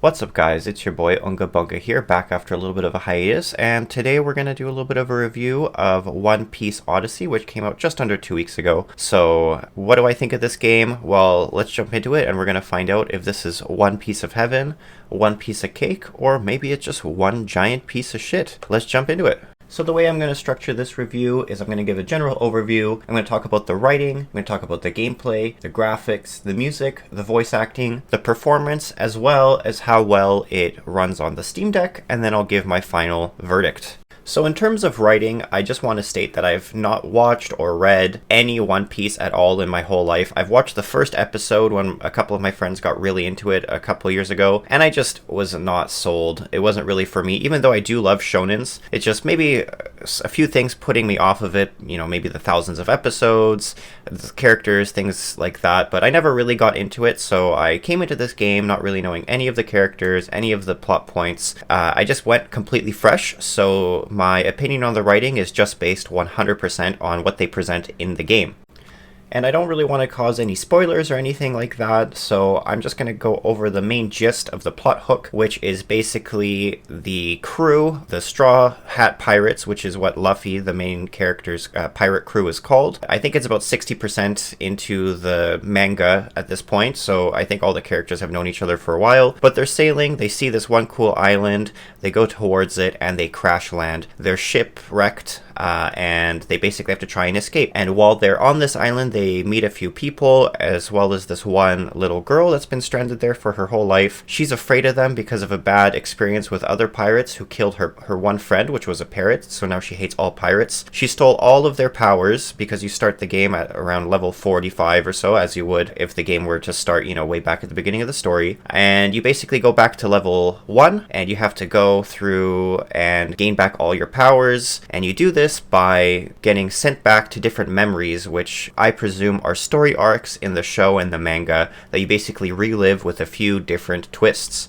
What's up guys, it's your boy Unga Bunga here, back after a little bit of a hiatus, and today we're going to do a little bit of a review of One Piece Odyssey, which came out just under 2 weeks ago. So, what do I think of this game? Well, let's jump into it and we're going to find out if this is one piece of heaven, one piece of cake, or maybe it's just one giant piece of shit. Let's jump into it. So the way I'm going to structure this review is I'm going to give a general overview, I'm going to talk about the writing, I'm going to talk about the gameplay, the graphics, the music, the voice acting, the performance, as well as how well it runs on the Steam Deck, and then I'll give my final verdict. So in terms of writing, I just want to state that I've not watched or read any One Piece at all in my whole life. I've watched the first episode when a couple of my friends got really into it a couple years ago, and I just was not sold. It wasn't really for me, even though I do love shonens. It's just maybe a few things putting me off of it, you know, maybe the thousands of episodes, the characters, things like that, but I never really got into it, so I came into this game not really knowing any of the characters, any of the plot points. I just went completely fresh, so my opinion on the writing is just based 100% on what they present in the game. And I don't really want to cause any spoilers or anything like that, so I'm just going to go over the main gist of the plot hook, which is basically the crew, the Straw Hat Pirates, which is what Luffy, the main character's pirate crew, is called. I think it's about 60% into the manga at this point, so I think all the characters have known each other for a while. But they're sailing, they see this one cool island, they go towards it, and they crash land. Their ship wrecked, and they basically have to try and escape. And while they're on this island, they meet a few people, as well as this one little girl that's been stranded there for her whole life. She's afraid of them because of a bad experience with other pirates who killed her one friend, which was a parrot, so now she hates all pirates. She stole all of their powers, because you start the game at around level 45 or so, as you would if the game were to start, you know, way back at the beginning of the story. And you basically go back to level 1, and you have to go through and gain back all your powers, and you do this by getting sent back to different memories, which I presume are story arcs in the show and the manga that you basically relive with a few different twists.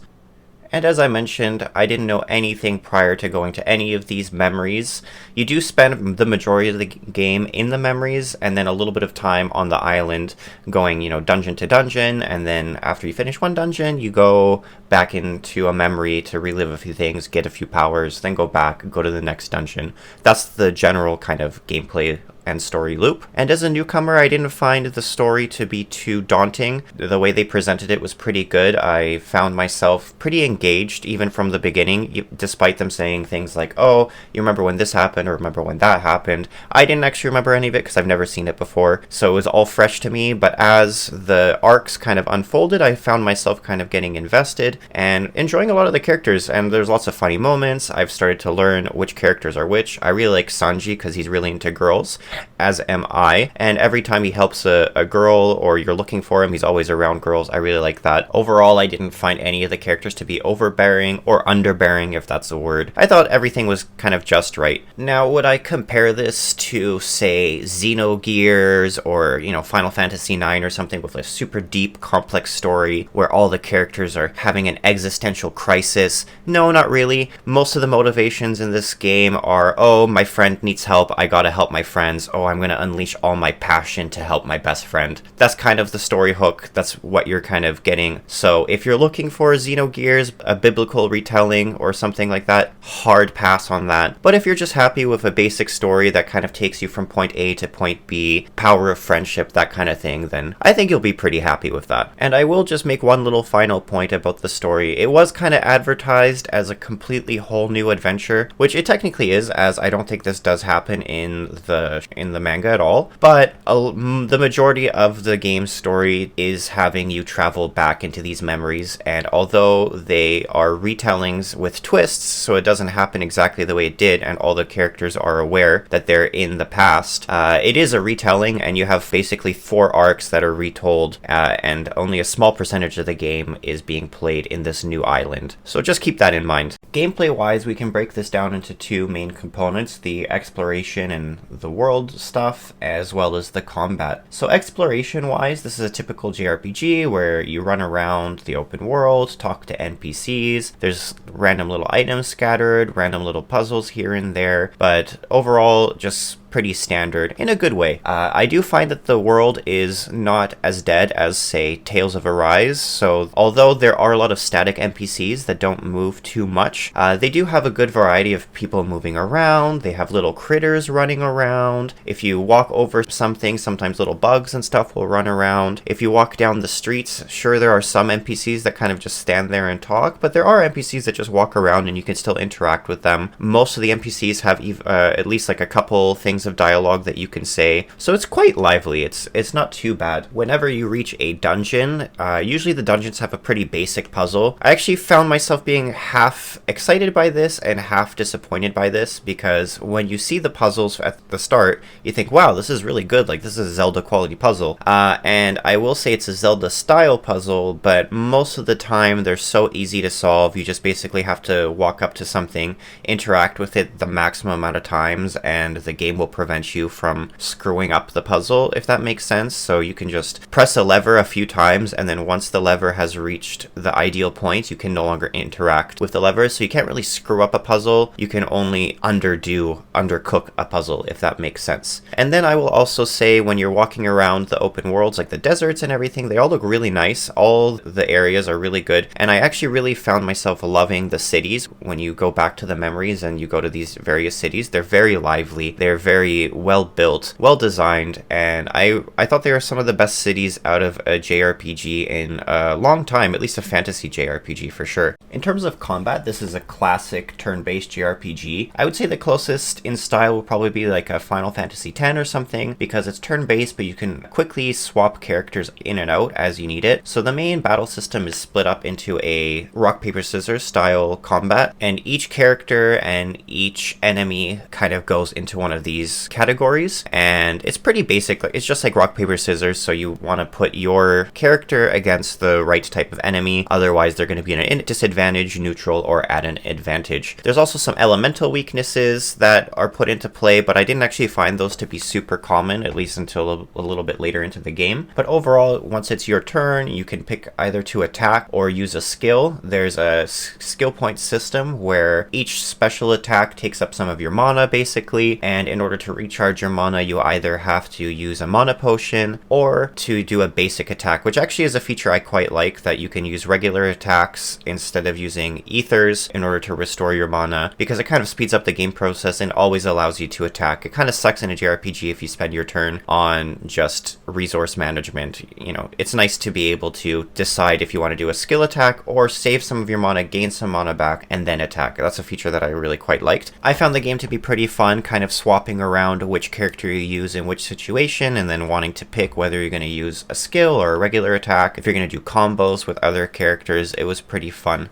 And as I mentioned, I didn't know anything prior to going to any of these memories. You do spend the majority of the game in the memories, and then a little bit of time on the island going, you know, dungeon to dungeon, and then after you finish one dungeon, you go back into a memory to relive a few things, get a few powers, then go back, go to the next dungeon. That's the general kind of gameplay and story loop. And as a newcomer, I didn't find the story to be too daunting. The way they presented it was pretty good. I found myself pretty engaged even from the beginning, despite them saying things like, oh, you remember when this happened or remember when that happened. I didn't actually remember any of it because I've never seen it before, so it was all fresh to me. But as the arcs kind of unfolded, I found myself kind of getting invested and enjoying a lot of the characters, and there's lots of funny moments. I've started to learn which characters are which. I really like Sanji because he's really into girls, as am I, and every time he helps a girl or you're looking for him, he's always around girls. I really like that. Overall, I didn't find any of the characters to be overbearing or underbearing, if that's a word. I thought everything was kind of just right. Now, would I compare this to, say, Xenogears or, you know, Final Fantasy IX or something with a super deep, complex story where all the characters are having an existential crisis? No, not really. Most of the motivations in this game are, oh, my friend needs help, I gotta help my friends. Oh, I'm gonna unleash all my passion to help my best friend. That's kind of the story hook. That's what you're kind of getting. So if you're looking for Xenogears, a biblical retelling or something like that, hard pass on that. But if you're just happy with a basic story that kind of takes you from point A to point B, power of friendship, that kind of thing, then I think you'll be pretty happy with that. And I will just make one little final point about the story. It was kind of advertised as a completely whole new adventure, which it technically is, as I don't think this does happen in the manga at all, but the majority of the game's story is having you travel back into these memories, and although they are retellings with twists, so it doesn't happen exactly the way it did, and all the characters are aware that they're in the past, it is a retelling, and you have basically 4 arcs that are retold, and only a small percentage of the game is being played in this new island. So just keep that in mind. Gameplay-wise, we can break this down into 2 main components, the exploration and the world stuff, as well as the combat. So exploration-wise, this is a typical JRPG where you run around the open world, talk to NPCs, there's random little items scattered, random little puzzles here and there, but overall, just pretty standard in a good way. I do find that the world is not as dead as, say, Tales of Arise, so although there are a lot of static NPCs that don't move too much, they do have a good variety of people moving around. They have little critters running around. If you walk over something, sometimes little bugs and stuff will run around. If you walk down the streets, sure, there are some NPCs that kind of just stand there and talk, but there are NPCs that just walk around and you can still interact with them. Most of the NPCs have at least like a couple things of dialogue that you can say, so it's quite lively. It's not too bad. Whenever you reach a dungeon, usually the dungeons have a pretty basic puzzle. I actually found myself being half excited by this and half disappointed by this, because when you see the puzzles at the start, you think, wow, this is really good, like this is a Zelda quality puzzle. And I will say it's a Zelda style puzzle, but most of the time they're so easy to solve. You just basically have to walk up to something, interact with it the maximum amount of times, and the game will prevent you from screwing up the puzzle, if that makes sense. So you can just press a lever a few times, and then once the lever has reached the ideal point, you can no longer interact with the lever, so you can't really screw up a puzzle. You can only undercook a puzzle, if that makes sense. And then I will also say, when you're walking around the open worlds, like the deserts and everything, they all look really nice. All the areas are really good, and I actually really found myself loving the cities. When you go back to the memories and you go to these various cities, they're very lively, they're very well built, well designed, and I thought they were some of the best cities out of a JRPG in a long time, at least a fantasy JRPG for sure. In terms of combat, this is a classic turn-based JRPG. I would say the closest in style will probably be like a Final Fantasy X or something, because it's turn-based, but you can quickly swap characters in and out as you need it. So the main battle system is split up into a rock, paper, scissors style combat, and each character and each enemy kind of goes into one of these categories, and it's pretty basic. It's just like rock, paper, scissors, so you want to put your character against the right type of enemy, otherwise they're going to be in a disadvantage, neutral, or at an advantage. There's also some elemental weaknesses that are put into play, but I didn't actually find those to be super common, at least until a little bit later into the game. But overall, once it's your turn, you can pick either to attack or use a skill. There's a skill point system where each special attack takes up some of your mana, basically, and in order to recharge your mana, you either have to use a mana potion or to do a basic attack, which actually is a feature I quite like, that you can use regular attacks instead of using ethers in order to restore your mana, because it kind of speeds up the game process and always allows you to attack. It kind of sucks in a JRPG if you spend your turn on just resource management. You know, it's nice to be able to decide if you want to do a skill attack or save some of your mana, gain some mana back, and then attack. That's a feature that I really quite liked. I found the game to be pretty fun, kind of swapping around which character you use in which situation, and then wanting to pick whether you're going to use a skill or a regular attack. If you're going to do combos with other characters, it was pretty fun.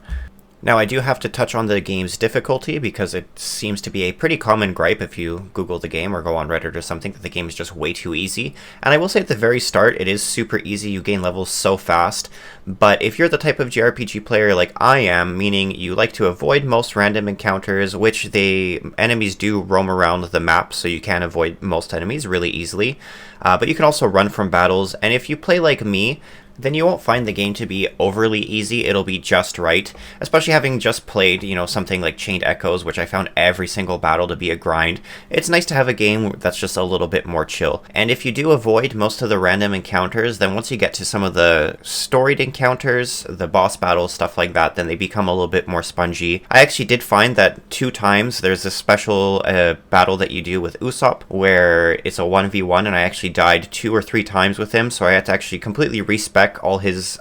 Now, I do have to touch on the game's difficulty, because it seems to be a pretty common gripe if you Google the game or go on Reddit or something, that the game is just way too easy. And I will say at the very start, it is super easy. You gain levels so fast. But if you're the type of JRPG player like I am, meaning you like to avoid most random encounters, which enemies do roam around the map, so you can avoid most enemies really easily. But you can also run from battles. And if you play like me, then you won't find the game to be overly easy. It'll be just right, especially having just played, something like Chained Echoes, which I found every single battle to be a grind. It's nice to have a game that's just a little bit more chill. And if you do avoid most of the random encounters, then once you get to some of the storied encounters, the boss battles, stuff like that, then they become a little bit more spongy. I actually did find that 2 times there's a special battle that you do with Usopp, where it's a 1v1, and I actually died 2 or 3 times with him, so I had to actually completely respec all his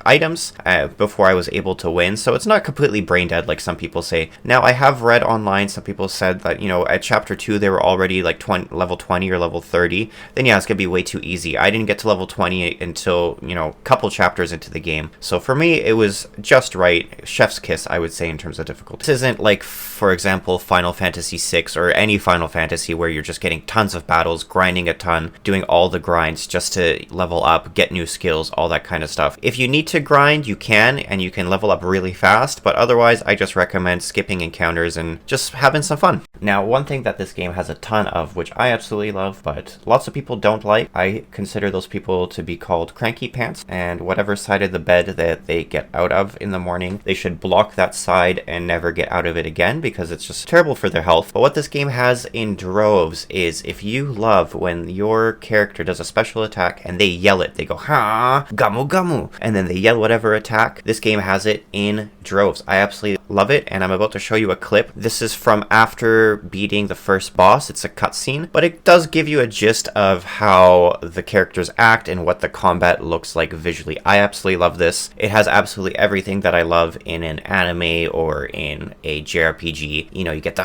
items before I was able to win. So it's not completely brain dead like some people say. Now, I have read online, some people said that, at chapter 2 they were already like level 20 or level 30. Then yeah, it's gonna be way too easy. I didn't get to level 20 until, a couple chapters into the game. So for me, it was just right. Chef's kiss, I would say, in terms of difficulty. This isn't like, for example, Final Fantasy VI or any Final Fantasy where you're just getting tons of battles, grinding a ton, doing all the grinds just to level up, get new skills, all that kind of stuff. If you need to grind, you can, and you can level up really fast, but otherwise I just recommend skipping encounters and just having some fun. Now, one thing that this game has a ton of, which I absolutely love, but lots of people don't like, I consider those people to be called cranky pants, and whatever side of the bed that they get out of in the morning, they should block that side and never get out of it again, because it's just terrible for their health. But what this game has in droves is, if you love when your character does a special attack and they yell it, they go, ha, gamu gamu, and then they yell whatever attack, this game has it in droves. I absolutely love it, and I'm about to show you a clip. This is from after beating the first boss. It's a cutscene, but it does give you a gist of how the characters act and what the combat looks like visually. I absolutely love this. It has absolutely everything that I love in an anime or in a JRPG. You know, you get the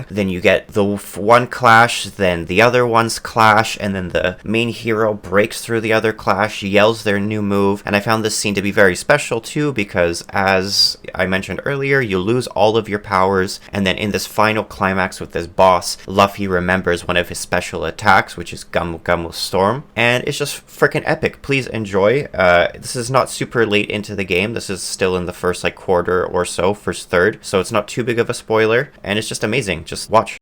then you get the one clash, then the other one's clash, and then the main hero breaks through the other clash, yells their new move. And I found this scene to be very special too, because as I mentioned earlier, you lose all of your powers, and then in this final climax with this boss, Luffy remembers one of his special attacks, which is Gamu Gamu Storm, and it's just freaking epic. Please enjoy. This is not super late into the game. This is still in the first like quarter or so, first third, so it's not too big of a spoiler, and it's just amazing. Just watch.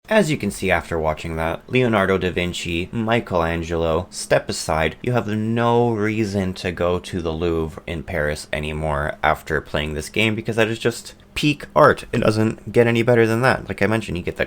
As you can see after watching that, Leonardo da Vinci, Michelangelo, step aside. You have no reason to go to the Louvre in Paris anymore after playing this game, because that is just peak art. It doesn't get any better than that. Like I mentioned, you get the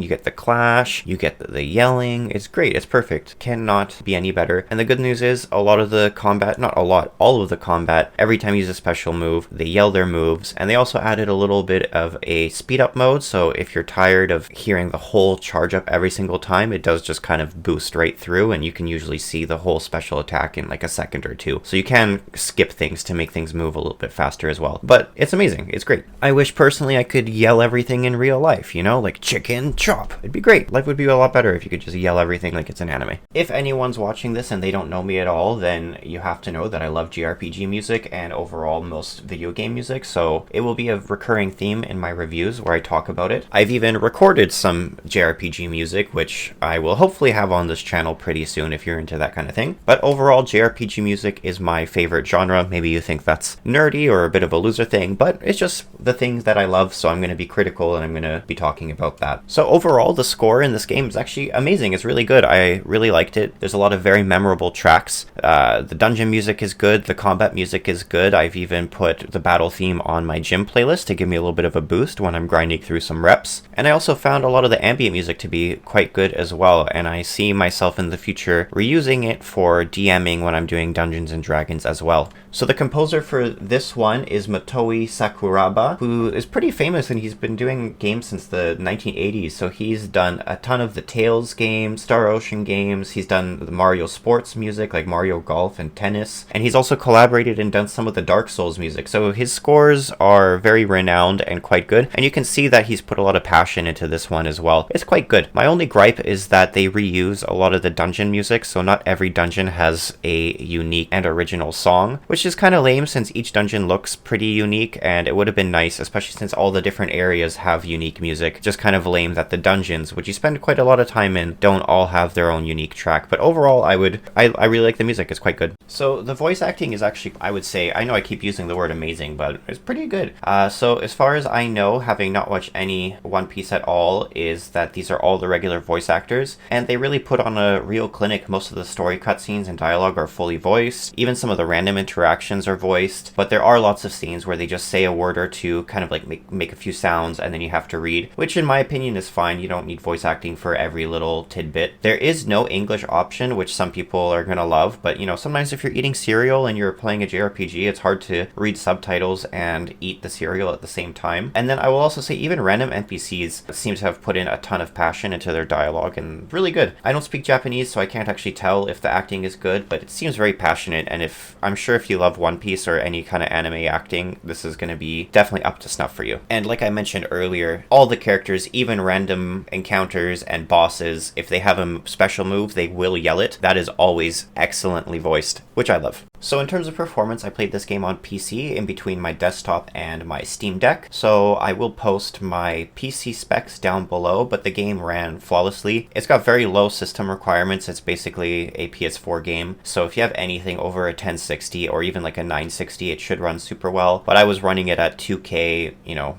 you get the clash, you get the yelling. It's great. It's perfect. Cannot be any better. And the good news is, a lot of the combat, not a lot, all of the combat, every time you use a special move, they yell their moves. And they also added a little bit of a speed up mode, so if you're tired of hearing the whole charge up every single time, it does just kind of boost right through, and you can usually see the whole special attack in like a second or two. So you can skip things to make things move a little bit faster as well. But it's amazing. It's great. I wish personally I could yell everything in real life, you know, like chicken chop. It'd be great. Life would be a lot better if you could just yell everything like it's an anime. If anyone's watching this and they don't know me at all, then you have to know that I love JRPG music and overall most video game music, so it will be a recurring theme in my reviews where I talk about it. I've even recorded some JRPG music, which I will hopefully have on this channel pretty soon if you're into that kind of thing. But overall, JRPG music is my favorite genre. Maybe you think that's nerdy or a bit of a loser thing, but it's just the things that I love, so I'm going to be critical and I'm going to be talking about that. So overall, the score in this game is actually amazing. It's really good. I really liked it. There's a lot of very memorable tracks. The dungeon music is good. The combat music is good. I've even put the battle theme on my gym playlist to give me a little bit of a boost when I'm grinding through some reps. And I also found a lot of the ambient music to be quite good as well, and I see myself in the future reusing it for DMing when I'm doing Dungeons and Dragons as well. So the composer for this one is Motoi Sakuraba, who is pretty famous, and he's been doing games since the 1980s. So he's done a ton of the Tales games, Star Ocean games. He's done the Mario sports music like Mario Golf and Tennis. And he's also collaborated and done some of the Dark Souls music. So his scores are very renowned and quite good. And you can see that he's put a lot of passion into this one as well. It's quite good. My only gripe is that they reuse a lot of the dungeon music. So not every dungeon has a unique and original song, which is kind of lame since each dungeon looks pretty unique, and it would have been nice nice, especially since all the different areas have unique music. Just kind of lame that the dungeons, which you spend quite a lot of time in, don't all have their own unique track. But overall, I really like the music. It's quite good. So the voice acting is actually, I would say, I know I keep using the word amazing, but it's pretty good. So as far as I know, having not watched any One Piece at all, is that these are all the regular voice actors, and they really put on a real clinic. Most of the story cutscenes and dialogue are fully voiced. Even some of the random interactions are voiced, but there are lots of scenes where they just say a word or two, kind of like make a few sounds, and then you have to read, which in my opinion is fine. You don't need voice acting for every little tidbit. There is no English option, which some people are gonna love, but you know, sometimes if you're eating cereal and you're playing a JRPG, it's hard to read subtitles and eat the cereal at the same time. And then I will also say even random NPCs seem to have put in a ton of passion into their dialogue, and really good. I don't speak Japanese, so I can't actually tell if the acting is good, but it seems very passionate, and I'm sure if you love One Piece or any kind of anime acting, this is going to be definitely up to snuff for you. And like I mentioned earlier, all the characters, even random encounters and bosses, if they have a special move, they will yell it. That is always excellently voiced, which I love. So in terms of performance, I played this game on PC in between my desktop and my Steam Deck, so I will post my PC specs down below, but the game ran flawlessly. It's got very low system requirements. It's basically a PS4 game, so if you have anything over a 1060 or even like a 960, it should run super well. But I was running it at 2K,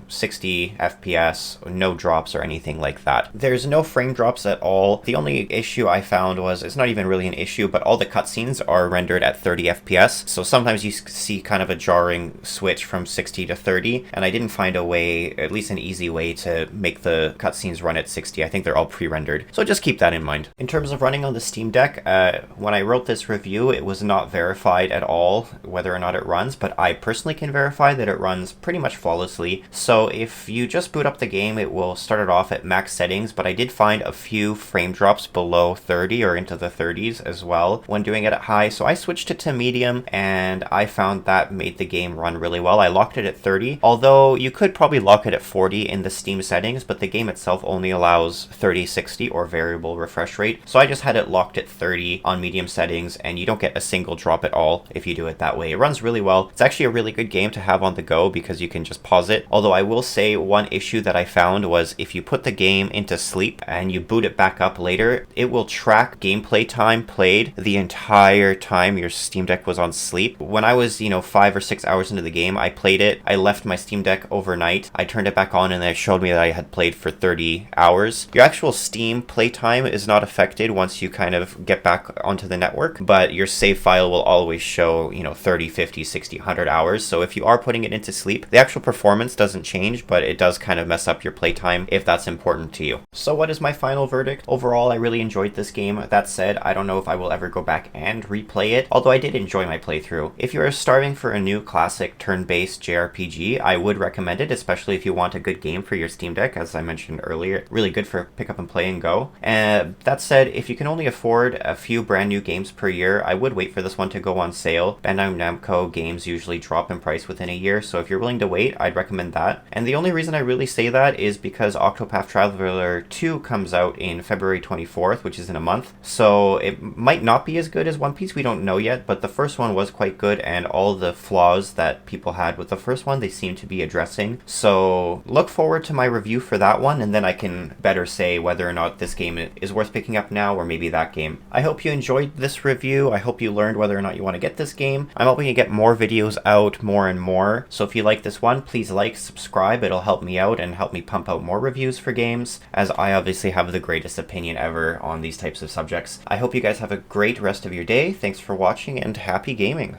60 FPS, no drops or anything like that. There's no frame drops at all. The only issue I found was, it's not even really an issue, but all the cutscenes are rendered at 30 FPS. So sometimes you see kind of a jarring switch from 60 to 30, and I didn't find a way, at least an easy way, to make the cutscenes run at 60. I think they're all pre-rendered, so just keep that in mind. In terms of running on the Steam Deck, when I wrote this review, it was not verified at all whether or not it runs, but I personally can verify that it runs pretty much flawlessly. So if you just boot up the game, it will start it off at max settings, but I did find a few frame drops below 30 or into the 30s as well when doing it at high, so I switched it to medium, and I found that made the game run really well. I locked it at 30, although you could probably lock it at 40 in the Steam settings, but the game itself only allows 30/60 or variable refresh rate, so I just had it locked at 30 on medium settings, and you don't get a single drop at all if you do it that way. It runs really well. It's actually a really good game to have on the go because you can just pause it, although I will say one issue that I found was if you put the game into sleep and you boot it back up later, it will track gameplay time played the entire time your Steam Deck was on sleep. When I was 5 or 6 hours into the game, I played it, I left my Steam Deck overnight, I turned it back on, and it showed me that I had played for 30 hours. Your actual Steam playtime is not affected once you kind of get back onto the network, but your save file will always show 30, 50, 60, 100 hours. So if you are putting it into sleep, the actual performance doesn't change, but it does kind of mess up your playtime if that's important to you. So what is my final verdict? Overall, I really enjoyed this game. That said, I don't know if I will ever go back and replay it, although I did enjoy my playthrough. If you are starving for a new classic turn-based JRPG, I would recommend it, especially if you want a good game for your Steam Deck, as I mentioned earlier. Really good for pick up and play and go. That said, if you can only afford a few brand new games per year, I would wait for this one to go on sale. Bandai Namco games usually drop in price within a year, so if you're willing to wait, I'd recommend that. And the only reason I really say that is because Octopath Traveler 2 comes out in February 24th, which is in a month, so it might not be as good as One Piece, we don't know yet, but the first one was quite good, and all the flaws that people had with the first one, they seem to be addressing. So look forward to my review for that one, and then I can better say whether or not this game is worth picking up now, or maybe that game. I hope you enjoyed this review. I hope you learned whether or not you want to get this game. I'm hoping to get more videos out more and more, so if you like this one, please like, subscribe. It'll help me out and help me pump out more reviews for games, as I obviously have the greatest opinion ever on these types of subjects. I hope you guys have a great rest of your day. Thanks for watching, and happy gaming!